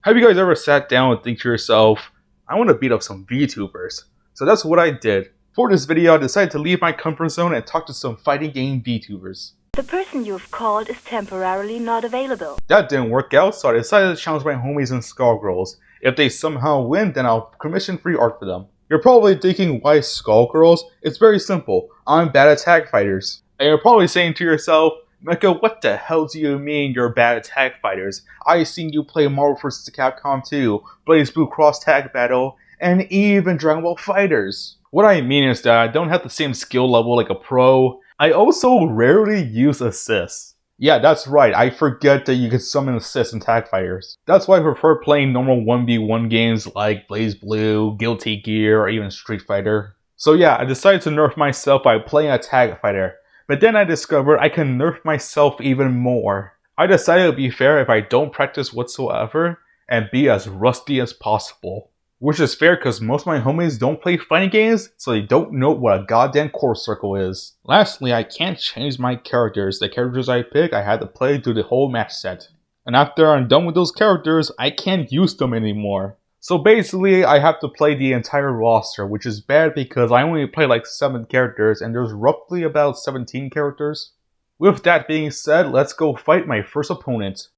Have you guys ever sat down and think to yourself, I want to beat up some VTubers? So that's what I did. For this video, I decided to leave my comfort zone and talk to some fighting game VTubers. The person you've called is temporarily not available. That didn't work out, so I decided to challenge my homies in Skullgirls. If they somehow win, then I'll commission free art for them. You're probably thinking, why Skullgirls? It's very simple. I'm bad at tag fighters. And you're probably saying to yourself, Mecha, what the hell do you mean you're bad at tag fighters? I've seen you play Marvel vs. Capcom 2, BlazBlue Cross Tag Battle, and even Dragon Ball FighterZ. What I mean is that I don't have the same skill level like a pro. I also rarely use assists. Yeah, that's right, I forget that you can summon assists in tag fighters. That's why I prefer playing normal 1v1 games like BlazBlue, Guilty Gear, or even Street Fighter. So yeah, I decided to nerf myself by playing a tag fighter. But then I discovered I can nerf myself even more. I decided it would be fair if I don't practice whatsoever and be as rusty as possible. Which is fair because most of my homies don't play fighting games, so they don't know what a goddamn core circle is. Lastly, I can't change my characters. The characters I pick, I had to play through the whole match set. And after I'm done with those characters, I can't use them anymore. So basically, I have to play the entire roster, which is bad because I only play like 7 characters and there's roughly about 17 characters. With that being said, let's go fight my first opponent.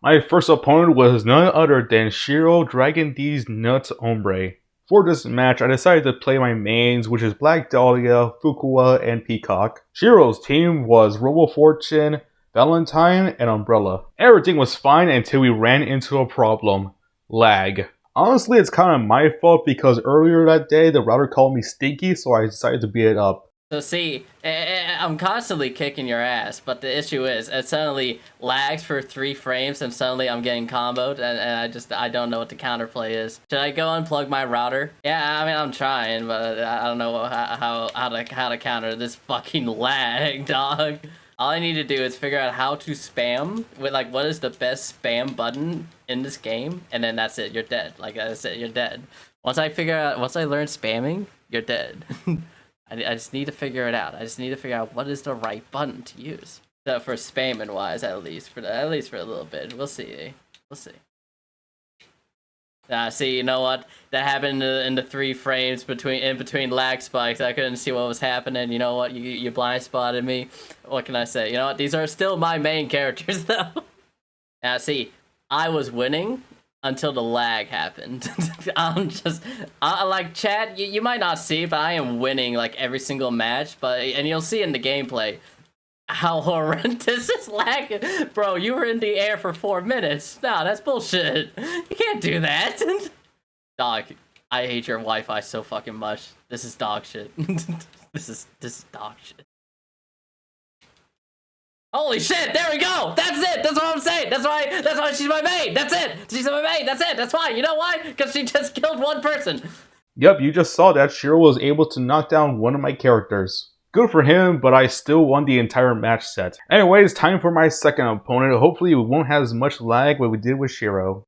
My first opponent was none other than Shiro Dragon D's Hombre. For this match, I decided to play my mains, which is Black Dahlia, Fuqua, and Peacock. Shiro's team was Robo Fortune, Valentine, and Umbrella. Everything was fine until we ran into a problem. Lag. Honestly, it's kind of my fault because earlier that day, the router called me stinky, so I decided to beat it up. So see, I'm constantly kicking your ass, but the issue is, it suddenly lags for 3 frames and suddenly I'm getting comboed and I don't know what the counterplay is. Should I go unplug my router? Yeah, I mean, I'm trying, but I don't know how to counter this fucking lag, dog. All I need to do is figure out how to spam with like what is the best spam button in this game, and then that's it. You're dead. Like I said, you're dead. Once I learn spamming, you're dead. I just need to figure it out. I just need to figure out what is the right button to use. So for spamming wise, at least for a little bit. We'll see. We'll see. See, you know what? That happened in the 3 frames in between lag spikes. I couldn't see what was happening. You know what? You blind spotted me. What can I say? You know what? These are still my main characters, though. See, I was winning until the lag happened. Like, chat, you might not see, but I am winning, like, every single match, and you'll see in the gameplay how horrendous this lag is. Bro, you were in the air for 4 minutes. Nah, that's bullshit. You can't do that. Dog, I hate your Wi-Fi so fucking much. This is dog shit. This is dog shit. Holy shit, there we go! That's it! That's what I'm saying! That's why she's my main! That's it! She's my main! That's it! That's why! You know why? Because she just killed 1 person! Yep, you just saw that Shiro was able to knock down one of my characters. Good for him, but I still won the entire match set. Anyways, time for my second opponent. Hopefully we won't have as much lag what we did with Shiro.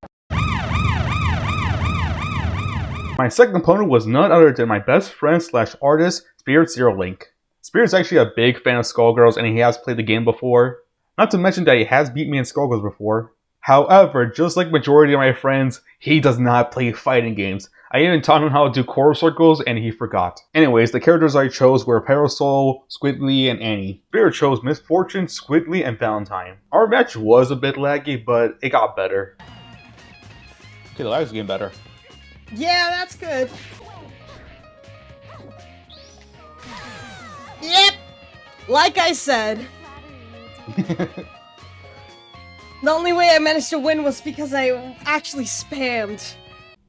My second opponent was none other than my best friend / artist, Spirit Zero Link. Spirit's actually a big fan of Skullgirls and he has played the game before. Not to mention that he has beat me in Skullgirls before. However, just like majority of my friends, he does not play fighting games. I even taught him how to do core circles and he forgot. Anyways, the characters I chose were Parasol, Squidly, and Annie. Spirit chose Miss Fortune, Squidly, and Valentine. Our match was a bit laggy, but it got better. Okay, the lag's getting better. Yeah, that's good. Yep! Like I said. The only way I managed to win was because I actually spammed.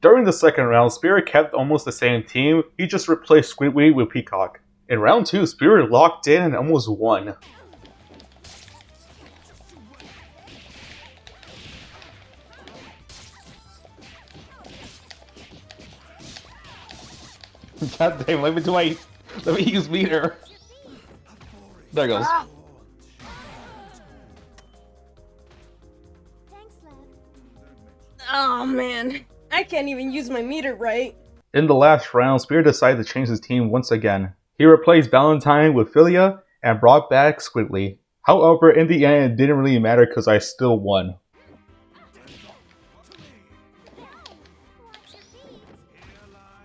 During the second round, Spirit kept almost the same team, he just replaced Squidward with Peacock. In round 2, Spirit locked in and almost won. God damn, let me use meter. There it goes. Oh man, I can't even use my meter right. In the last round, Spirit decided to change his team once again. He replaced Valentine with Philia and brought back Squidly. However, in the end, it didn't really matter because I still won.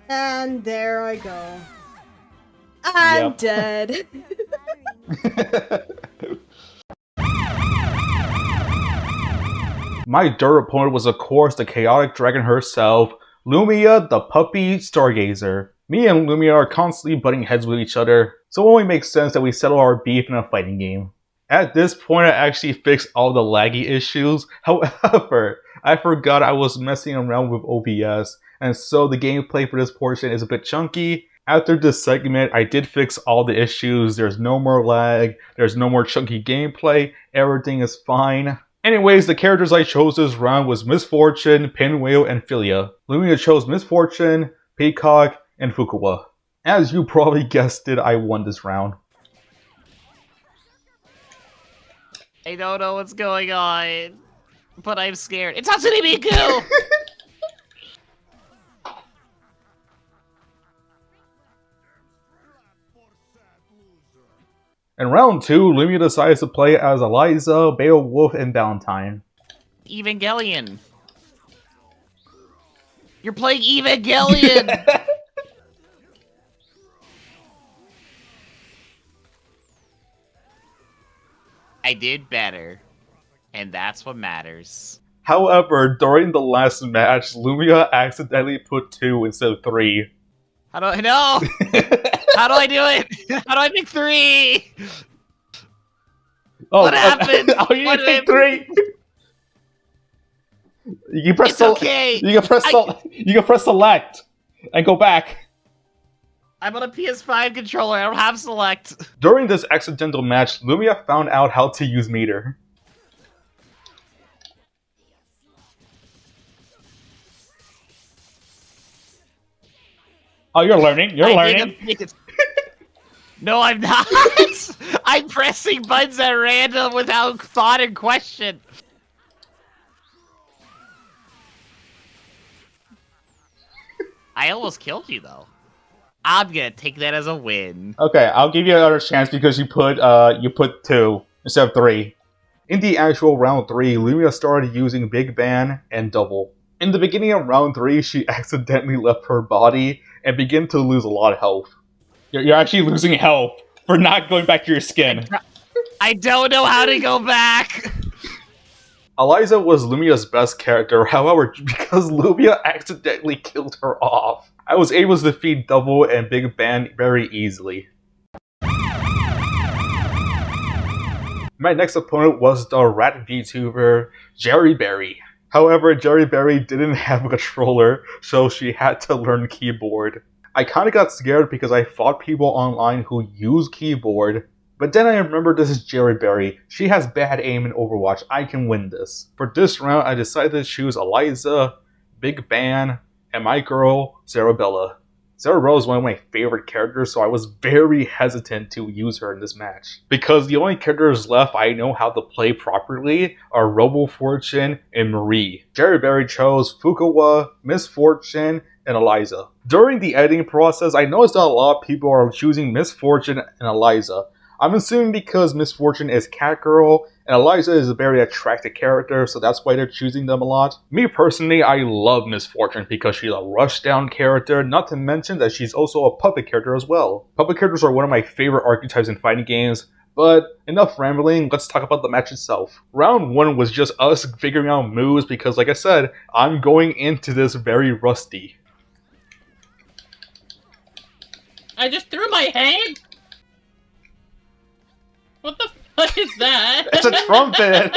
And there I go. I'm Yep. dead. My dirt opponent was of course the chaotic dragon herself, Lumia the puppy Stargazer. Me and Lumia are constantly butting heads with each other, so it only makes sense that we settle our beef in a fighting game. At this point I actually fixed all the laggy issues, however, I forgot I was messing around with OBS, and so the gameplay for this portion is a bit chunky. After this segment, I did fix all the issues. There's no more lag, there's no more chunky gameplay, everything is fine. Anyways, the characters I chose this round was Misfortune, Pinwheel, and Philia. Lumia chose Misfortune, Peacock, and Fukuwa. As you probably guessed it, I won this round. I don't know what's going on, but I'm scared. It's Hatsune Miku! In round 2, Lumia decides to play as Eliza, Beowulf, and Valentine. Evangelion. You're playing Evangelion! I did better. And that's what matters. However, during the last match, Lumia accidentally put 2 instead of 3. How do I know? How do I do it? How do I pick 3? Oh, What happened? Oh, you What didn't pick happened? 3! You can press It's okay. You can press select and go back. I'm on a PS5 controller. I don't have select. During this accidental match, Lumia found out how to use meter. Oh, you're learning. You're learning. No, I'm not. I'm pressing buttons at random without thought and question. I almost killed you, though. I'm gonna take that as a win. Okay, I'll give you another chance because you put 2 instead of 3. In the actual round 3, Lumia started using Big Bang and Double. In the beginning of round 3, she accidentally left her body and began to lose a lot of health. You're actually losing health for not going back to your skin. I don't know how to go back. Eliza was Lumia's best character, however, because Lumia accidentally killed her off, I was able to defeat Double and Big Bang very easily. My next opponent was the rat VTuber, JerrieBerrie. However, JerrieBerrie didn't have a controller, so she had to learn keyboard. I kinda got scared because I fought people online who use keyboard, but then I remembered this is JerrieBerrie. She has bad aim in Overwatch, I can win this. For this round, I decided to choose Eliza, Big Bang, and my girl, Zarabella. Zarabella is one of my favorite characters, so I was very hesitant to use her in this match. Because the only characters left I know how to play properly are RoboFortune and Marie. JerrieBerrie chose Fukuwa, Misfortune, and Eliza. During the editing process, I noticed that a lot of people are choosing Misfortune and Eliza. I'm assuming because Misfortune is Catgirl, and Eliza is a very attractive character, so that's why they're choosing them a lot. Me personally, I love Misfortune because she's a rushdown character, not to mention that she's also a puppet character as well. Puppet characters are one of my favorite archetypes in fighting games, but enough rambling, let's talk about the match itself. Round 1 was just us figuring out moves because, like I said, I'm going into this very rusty. I just threw my hand? What the fuck is that? It's a trumpet!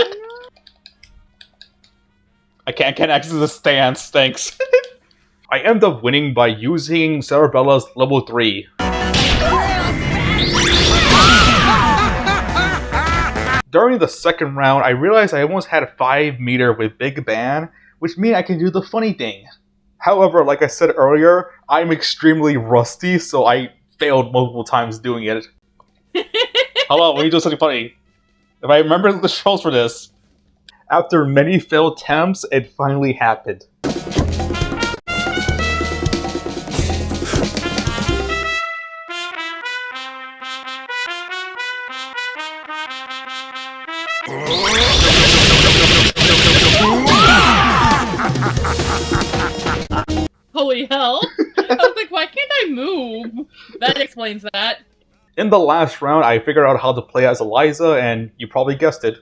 I can't access the stance, thanks. I end up winning by using Zarabella's level 3. During the second round, I realized I almost had 5 meter with Big Bang, which means I can do the funny thing. However, like I said earlier, I'm extremely rusty, so I failed multiple times doing it. Hold on, let me do something funny. If I remember the controls for this. After many failed attempts, it finally happened. move. That explains that. In the last round, I figured out how to play as Eliza, and you probably guessed it.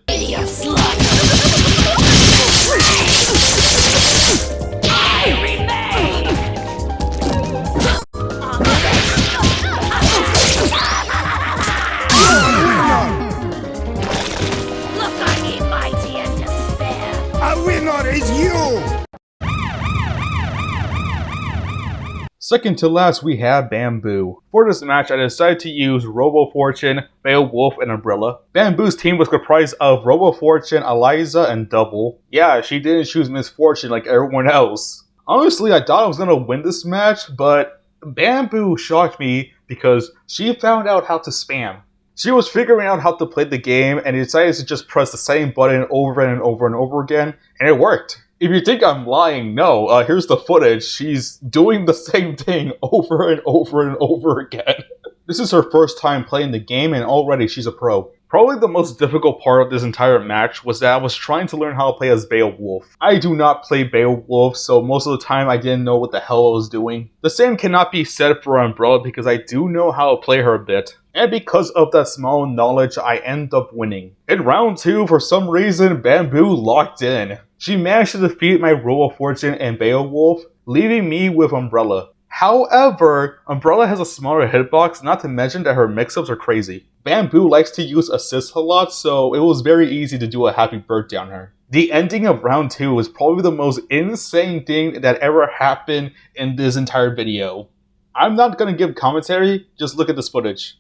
Second to last, we have Bambxoo. For this match, I decided to use Robo Fortune, Beowulf, and Umbrella. Bambxoo's team was comprised of Robo Fortune, Eliza, and Double. Yeah, she didn't choose Miss Fortune like everyone else. Honestly, I thought I was gonna win this match, but Bambxoo shocked me because she found out how to spam. She was figuring out how to play the game and decided to just press the same button over and over and over again, and it worked. If you think I'm lying, no, here's the footage. She's doing the same thing over and over and over again. This is her first time playing the game and already she's a pro. Probably the most difficult part of this entire match was that I was trying to learn how to play as Beowulf. I do not play Beowulf, so most of the time I didn't know what the hell I was doing. The same cannot be said for Umbrella because I do know how to play her a bit. And because of that small knowledge, I end up winning. In round 2, for some reason, Bambxoo locked in. She managed to defeat my Robo Fortune and Beowulf, leaving me with Umbrella. However, Umbrella has a smaller hitbox, not to mention that her mix-ups are crazy. Bambxoo likes to use assists a lot, so it was very easy to do a happy birthday on her. The ending of round 2 was probably the most insane thing that ever happened in this entire video. I'm not gonna give commentary, just look at this footage.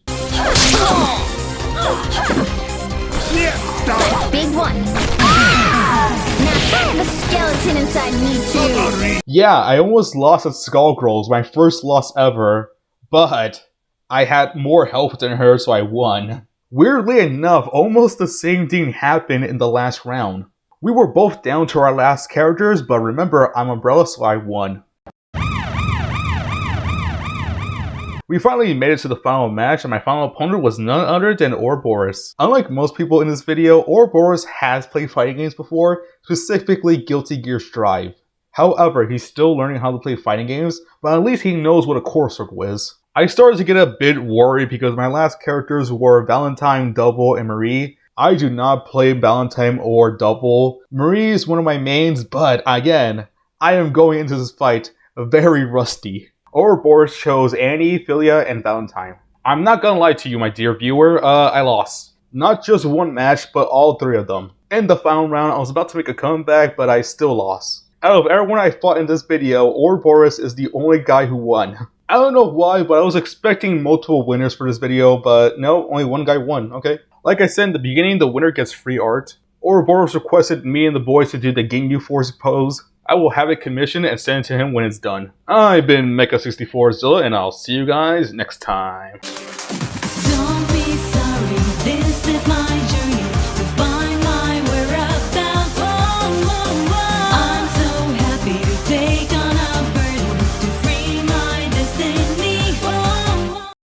Big one. Now I have a skeleton inside me too. Yeah, I almost lost at Skullgirls, my first loss ever, but I had more health than her, so I won. Weirdly enough, almost the same thing happened in the last round. We were both down to our last characters, but remember, I'm Umbrella, so I won. We finally made it to the final match, and my final opponent was none other than Oroborius. Unlike most people in this video, Oroborius has played fighting games before, specifically Guilty Gear Strive. However, he's still learning how to play fighting games, but at least he knows what a core circle is. I started to get a bit worried because my last characters were Valentine, Double, and Marie. I do not play Valentine or Double. Marie is one of my mains, but again, I am going into this fight very rusty. Oroborius chose Annie, Philia, and Valentine. I'm not gonna lie to you, my dear viewer, I lost. Not just one match, but all 3 of them. In the final round, I was about to make a comeback, but I still lost. Out of everyone I fought in this video, Oroborius is the only guy who won. I don't know why, but I was expecting multiple winners for this video, but no, only one guy won, okay? Like I said in the beginning, the winner gets free art. Oroborius requested me and the boys to do the Ginyu Force pose. I will have it commissioned and send it to him when it's done. I've been Mecha64Zilla, and I'll see you guys next time. Don't